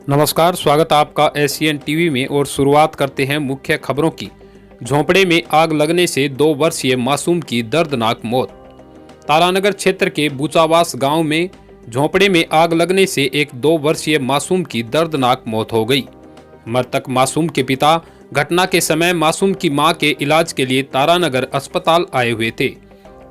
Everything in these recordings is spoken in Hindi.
नमस्कार, स्वागत है आपका एशियन टीवी में। और शुरुआत करते हैं मुख्य खबरों की। झोंपड़े में आग लगने से 2 वर्षीय मासूम की दर्दनाक मौत। तारानगर क्षेत्र के बूचावास गांव में झोंपड़े में आग लगने से एक 2 वर्षीय मासूम की दर्दनाक मौत हो गई। मृतक मासूम के पिता घटना के समय मासूम की मां के इलाज के लिए तारानगर अस्पताल आए हुए थे।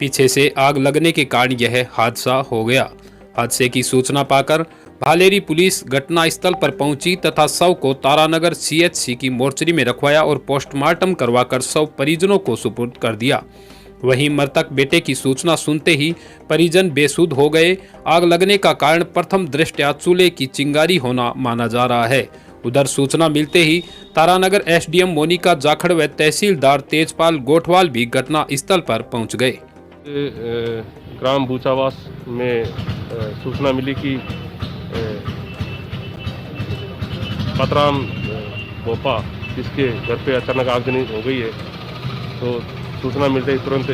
पीछे से आग लगने के कारण यह हादसा हो गया। हादसे की सूचना पाकर भालेरी पुलिस घटनास्थल पर पहुंची तथा शव को तारानगर सीएचसी की मोर्चरी में रखवाया और पोस्टमार्टम करवाकर शव परिजनों को सुपुर्द कर दिया। वहीं मृतक बेटे की सूचना सुनते ही परिजन बेसुध हो गए। आग लगने का कारण प्रथम दृष्टया चूल्हे की चिंगारी होना माना जा रहा है। उधर सूचना मिलते ही तारानगर एसडीएम मोनिका जाखड़ व तहसीलदार तेजपाल गोठवाल भी घटना स्थल पर पहुंच गए। ग्राम बूचावास में सूचना मिली कि पतराम बोपा जिसके घर पे अचानक आगजनी हो गई है, तो सूचना मिलते ही तुरंत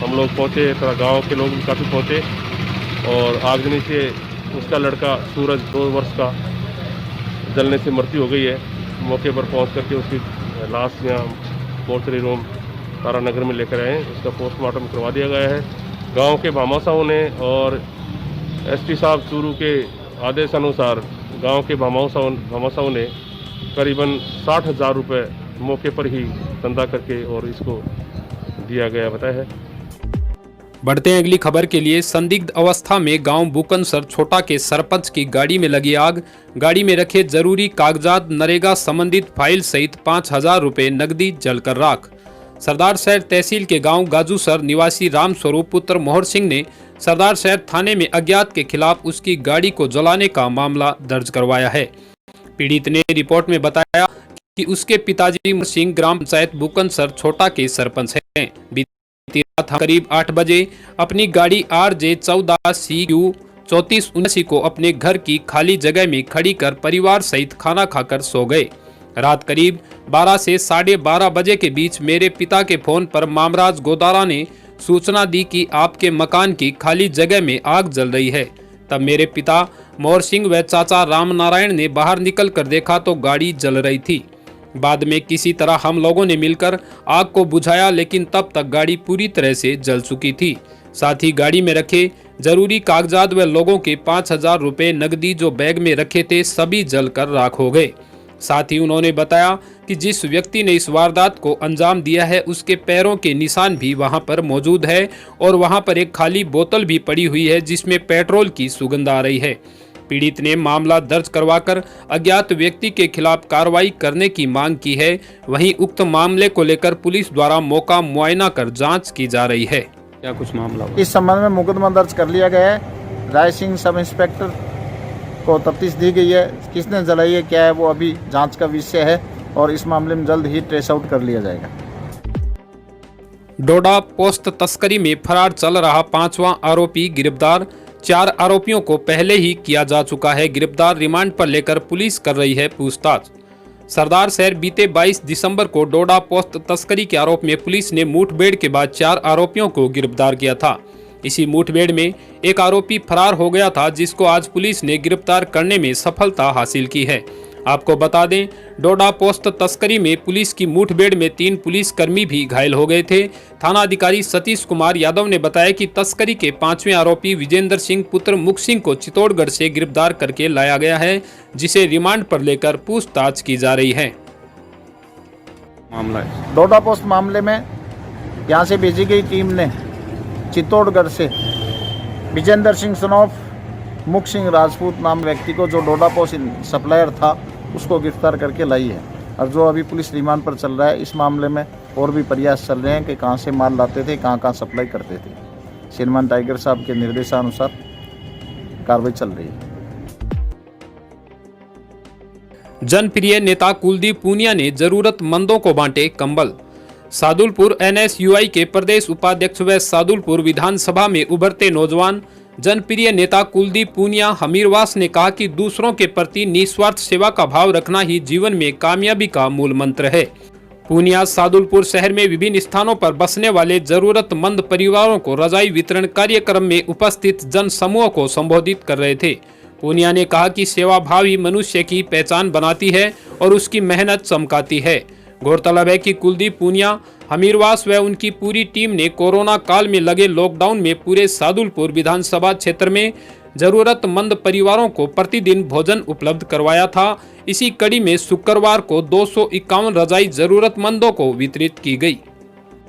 हम लोग पहुँचे तथा गांव के लोग भी काफ़ी पहुँचे और आगजनी से उसका लड़का सूरज 2 वर्ष का जलने से मृत्यु हो गई है। मौके पर पहुंच करके उसकी लाश यहाँ मोर्चरी रूम तारानगर में लेकर आए। उसका पोस्टमार्टम करवा दिया गया है। गांव के भामाशाहों ने और एसपी साहब चूरू के आदेश अनुसार गांव के भामाशाहों ने करीबन 60,000 रुपये मौके पर ही चंदा करके और इसको दिया गया बताया है। बढ़ते हैं अगली खबर के लिए। संदिग्ध अवस्था में गांव बुकनसर छोटा के सरपंच की गाड़ी में लगी आग। गाड़ी में रखे जरूरी कागजात, नरेगा संबंधित फाइल सहित 5,000 रुपये नकदी जलकर राख। सरदार शहर तहसील के गांव गाजूसर निवासी रामस्वरूप पुत्र मोहर सिंह ने सरदार शहर थाने में अज्ञात के खिलाफ उसकी गाड़ी को जलाने का मामला दर्ज करवाया है। पीड़ित ने रिपोर्ट में बताया कि उसके पिताजी मोहर सिंह ग्राम पंचायत बुकनसर छोटा के सरपंच हैं। बीती रात करीब 8 बजे अपनी गाड़ी RJ 14 CQ 3479 को अपने घर की खाली जगह में खड़ी कर परिवार सहित खाना खाकर सो गए। रात करीब 12 से 12:30 बजे के बीच मेरे पिता के फोन पर मामराज गोदारा ने सूचना दी कि आपके मकान की खाली जगह में आग जल रही है। तब मेरे पिता मोहर सिंह व चाचा राम नारायण ने बाहर निकल कर देखा तो गाड़ी जल रही थी। बाद में किसी तरह हम लोगों ने मिलकर आग को बुझाया, लेकिन तब तक गाड़ी पूरी तरह से जल चुकी थी। साथ ही गाड़ी में रखे जरूरी कागजात व लोगों के 5,000 रुपये नकदी जो बैग में रखे थे सभी जलकर राख हो गए। साथ ही उन्होंने बताया कि जिस व्यक्ति ने इस वारदात को अंजाम दिया है उसके पैरों के निशान भी वहां पर मौजूद है और वहां पर एक खाली बोतल भी पड़ी हुई है जिसमें पेट्रोल की सुगंध आ रही है। पीड़ित ने मामला दर्ज करवाकर अज्ञात व्यक्ति के खिलाफ कार्रवाई करने की मांग की है। वहीं उक्त मामले को लेकर पुलिस द्वारा मौका मुआयना कर जांच की जा रही है। क्या कुछ मामला इस संबंध में मुकदमा दर्ज कर लिया गया है। राय सिंह सब इंस्पेक्टर को तफ्तीश दी गई है। किसने जलाई है क्या है वो अभी जांच का विषय है और इस मामले में जल्द ही ट्रेस आउट कर लिया जाएगा। डोडा पोस्त तस्करी में फरार चल रहा 5वां आरोपी गिरफ्तार। 4 आरोपियों को पहले ही किया जा चुका है गिरफ्तार। रिमांड पर लेकर पुलिस कर रही है पूछताछ। सरदार शहर बीते 22 दिसंबर को डोडा पोस्त तस्करी के आरोप में पुलिस ने मुठभेड़ के बाद 4 आरोपियों को गिरफ्तार किया था। इसी मुठभेड़ में एक आरोपी फरार हो गया था जिसको आज पुलिस ने गिरफ्तार करने में सफलता हासिल की है। आपको बता दें, डोडा पोस्त तस्करी में पुलिस की मुठभेड़ में 3 पुलिसकर्मी भी घायल हो गए थे। थाना अधिकारी सतीश कुमार यादव ने बताया कि तस्करी के 5वें आरोपी विजेंद्र सिंह पुत्र मुख सिंह को चित्तौड़गढ़ से गिरफ्तार करके लाया गया है, जिसे रिमांड पर लेकर पूछताछ की जा रही है। मामला है डोडा पोस्ट मामले में यहाँ से भेजी गई टीम ने चित्तौड़गढ़ से विजेंद्र सिंह सनॉफ मुख सिंह राजपूत नाम व्यक्ति को जो डोडा पोस्ट सप्लायर था उसको गिरफ्तार करके लाई है। और जो अभी पुलिस रिमांड पर चल रहा है, इस मामले में और भी प्रयास चल रहे हैं कि कहाँ से माल लाते थे, कहाँ सप्लाई करते थे। श्रीमान टाइगर साहब के निर्देशानुसार कार्रवाई चल रही है। जनप्रिय नेता कुलदीप पूनिया ने जरूरतमंदों को बांटे कंबल। सादुलपुर NSUI के प्रदेश उपाध्यक्ष व सादुलपुर विधानसभा में उभरते नौजवान जनप्रिय नेता कुलदीप पूनिया हमीरवास ने कहा कि दूसरों के प्रति निस्वार्थ सेवा का भाव रखना ही जीवन में कामयाबी का मूल मंत्र है। पूनिया सादुलपुर शहर में विभिन्न स्थानों पर बसने वाले जरूरतमंद परिवारों को रजाई वितरण कार्यक्रम में उपस्थित जन समूह को संबोधित कर रहे थे। पूनिया ने कहा कि सेवाभाव ही मनुष्य की पहचान बनाती है और उसकी मेहनत चमकाती है। गौरतलब है कि कुलदीप पूनिया, हमीरवास व उनकी पूरी टीम ने कोरोना काल में लगे लॉकडाउन में पूरे सादुलपुर विधानसभा क्षेत्र में जरूरतमंद परिवारों को प्रतिदिन भोजन उपलब्ध करवाया था। इसी कड़ी में शुक्रवार को 251 रजाई जरूरतमंदों को वितरित की गई।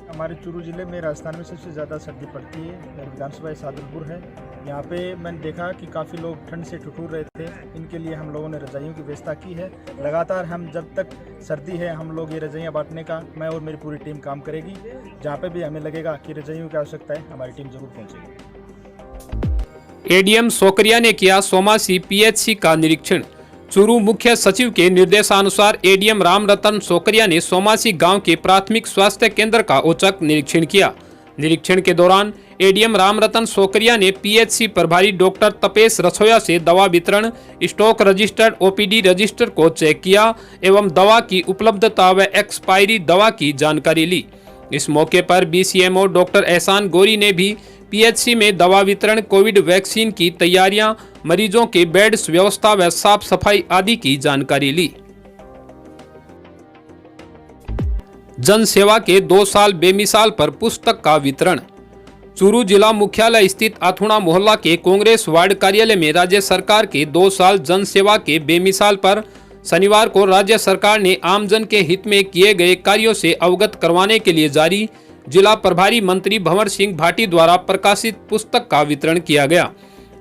हमारे चूरू जिले में राजस्थान में सबसे ज़्यादा सर्दी पड़ती है। मेरी विधानसभा सादुलपुर है। यहाँ पे मैंने देखा कि काफ़ी लोग ठंड से ठिठुर रहे थे। इनके लिए हम लोगों ने रजाइयों की व्यवस्था की है। लगातार हम जब तक सर्दी है हम लोग ये रजाइयाँ बांटने का मैं और मेरी पूरी टीम काम करेगी। जहाँ पे भी हमें लगेगा कि रजाइयों की आवश्यकता है हमारी टीम जरूर पहुँचेगी। एडीएम सोकरिया ने किया सोमासी पीएचसी का निरीक्षण। चूरू मुख्य सचिव के निर्देशानुसार एडीएम रामरतन सोकरिया ने सोमासी गांव के प्राथमिक स्वास्थ्य केंद्र का औचक निरीक्षण किया। निरीक्षण के दौरान एडीएम रामरतन सोकरिया ने पीएचसी प्रभारी डॉक्टर तपेश रसोया से दवा वितरण, स्टॉक रजिस्टर, ओपीडी रजिस्टर को चेक किया एवं दवा की उपलब्धता व एक्सपायरी दवा की जानकारी ली। इस मौके पर बीसीएमओ डॉक्टर एहसान गोरी ने भी पीएचसी में दवा वितरण, कोविड वैक्सीन की तैयारियां, मरीजों के बेड्स व्यवस्था व साफ सफाई आदि की जानकारी ली। जन सेवा के 2 साल बेमिसाल पर पुस्तक का वितरण। चूरू जिला मुख्यालय स्थित आथुणा मोहल्ला के कांग्रेस वार्ड कार्यालय में राज्य सरकार के 2 साल जन सेवा के बेमिसाल पर शनिवार को राज्य सरकार ने आमजन के हित में किए गए कार्यों से अवगत करवाने के लिए जारी जिला प्रभारी मंत्री भंवर सिंह भाटी द्वारा प्रकाशित पुस्तक का वितरण किया गया।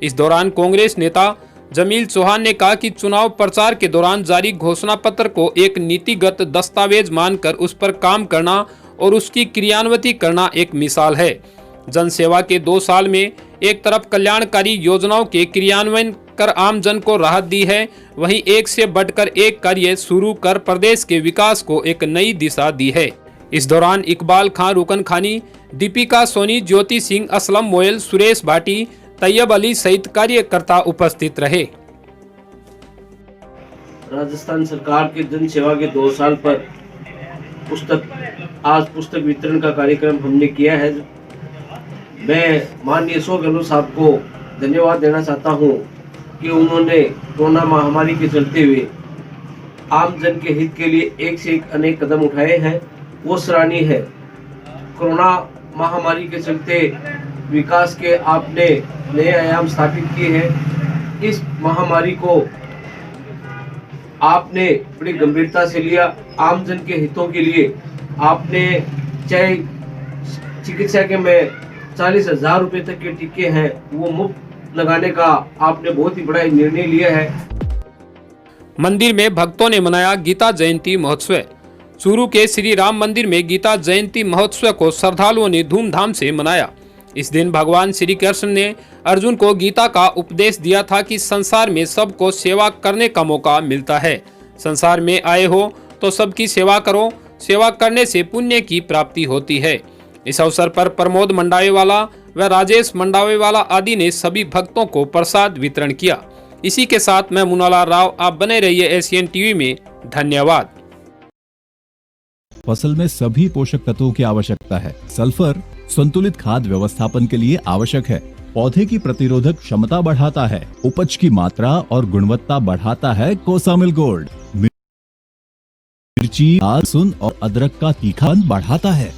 इस दौरान कांग्रेस नेता जमील चौहान ने कहा कि चुनाव प्रचार के दौरान जारी घोषणा पत्र को एक नीतिगत दस्तावेज मानकर उस पर काम करना और उसकी क्रियान्वित करना एक मिसाल है। जन सेवा के 2 साल में एक तरफ कल्याणकारी योजनाओं के क्रियान्वयन कर आम जन को राहत दी है, वहीं एक से बढ़कर एक कार्य शुरू कर प्रदेश के विकास को एक नई दिशा दी है। इस दौरान इकबाल खां रुकन खानी, दीपिका सोनी, ज्योति सिंह, असलम मोयल, सुरेश भाटी, तैयब अली सहित कार्यकर्ता उपस्थित रहे। राजस्थान सरकार के जन सेवा के 2 साल पर आज पुस्तक वितरण का कार्यक्रम हमने किया है। मैं माननीय अशोक गहलोत साहब को धन्यवाद देना चाहता हूं कि उन्होंने कोरोना महामारी के चलते हुए आम जन के हित के लिए एक से एक अनेक कदम उठाए हैं, वो सराहनीय है। कोरोना महामारी के चलते विकास के आपने नए आयाम स्थापित किए हैं। इस महामारी को आपने बड़ी गंभीरता से लिया। आम जन के हितों के लिए आपने चाहे चिकित्सा के में 40,000 रुपए तक के टीके हैं वो मुफ्त लगाने का आपने बहुत ही बड़ा निर्णय लिया है। मंदिर में भक्तों ने मनाया गीता जयंती महोत्सव। चूरू के श्री राम मंदिर में गीता जयंती महोत्सव को श्रद्धालुओं ने धूमधाम से मनाया। इस दिन भगवान श्री कृष्ण ने अर्जुन को गीता का उपदेश दिया था कि संसार में सबको सेवा करने का मौका मिलता है। संसार में आए हो तो सबकी सेवा करो, सेवा करने से पुण्य की प्राप्ति होती है। इस अवसर पर प्रमोद मंडावेवाला व राजेश मंडावेवाला आदि ने सभी भक्तों को प्रसाद वितरण किया। इसी के साथ मैं मुनालाल राव, आप बने रहिए एशियन टीवी में। धन्यवाद। फसल में सभी पोषक तत्वों की आवश्यकता है। सल्फर संतुलित खाद व्यवस्थापन के लिए आवश्यक है। पौधे की प्रतिरोधक क्षमता बढ़ाता है, उपज की मात्रा और गुणवत्ता बढ़ाता है। कोसामिल गोल्ड मिर्ची, लहसुन और अदरक का तीखापन बढ़ाता है।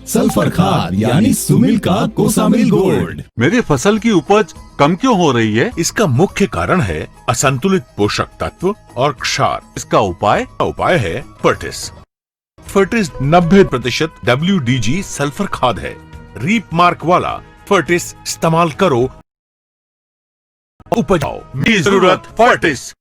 सल्फर खाद यानी सुमिल का कोसामिल गोल्ड। मेरी फसल की उपज कम क्यों हो रही है? इसका मुख्य कारण है असंतुलित पोषक तत्व और क्षार। इसका उपाय है फर्टिस। फर्टिस 90% WDG सल्फर खाद है। रीप मार्क वाला फर्टिस इस्तेमाल करो, उपजाओ। मेरी जरूरत फर्टिस।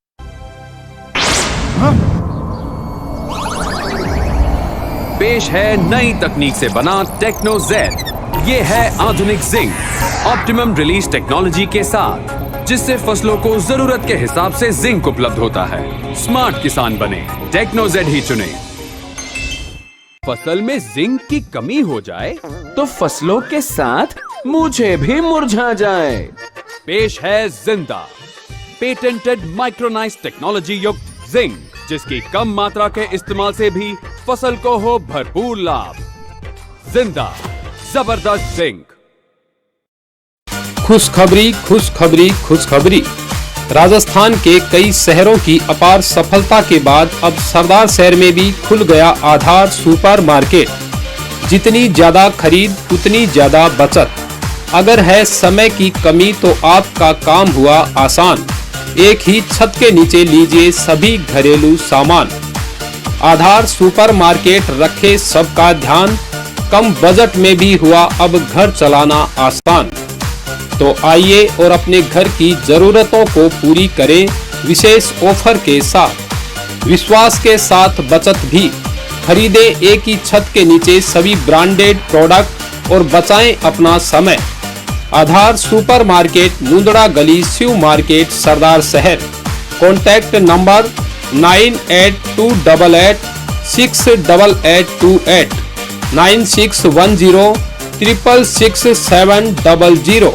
पेश है नई तकनीक से बना टेक्नो जेड। ये है आधुनिक जिंक ऑप्टिमम रिलीज टेक्नोलॉजी के साथ, जिससे फसलों को जरूरत के हिसाब से जिंक उपलब्ध होता है। स्मार्ट किसान बने, टेक्नो जेड ही चुने। फसल में जिंक की कमी हो जाए तो फसलों के साथ मुझे भी मुरझा जाए। पेश है जिंदा पेटेंटेड माइक्रोनाइज टेक्नोलॉजी युक्त जिंक, जिसकी कम मात्रा के इस्तेमाल से भी फसल को हो भरपूर लाभ। जिंदा जबरदस्त जिंक। खुशखबरी खुशखबरी खुशखबरी। राजस्थान के कई शहरों की अपार सफलता के बाद अब सरदार शहर में भी खुल गया आधार सुपरमार्केट। जितनी ज्यादा खरीद उतनी ज्यादा बचत। अगर है समय की कमी तो आपका काम हुआ आसान। एक ही छत के नीचे लीजिए सभी घरेलू सामान। आधार सुपरमार्केट रखे सबका ध्यान। कम बजट में भी हुआ अब घर चलाना आसान। तो आइए और अपने घर की जरूरतों को पूरी करें विशेष ऑफर के साथ। विश्वास के साथ बचत भी। खरीदें एक ही छत के नीचे सभी ब्रांडेड प्रोडक्ट और बचाएं अपना समय। आधार सुपरमार्केट, मुंदड़ा गली, शिव मार्केट, सरदार शहर। Contact number 9828868828 9610 666 700।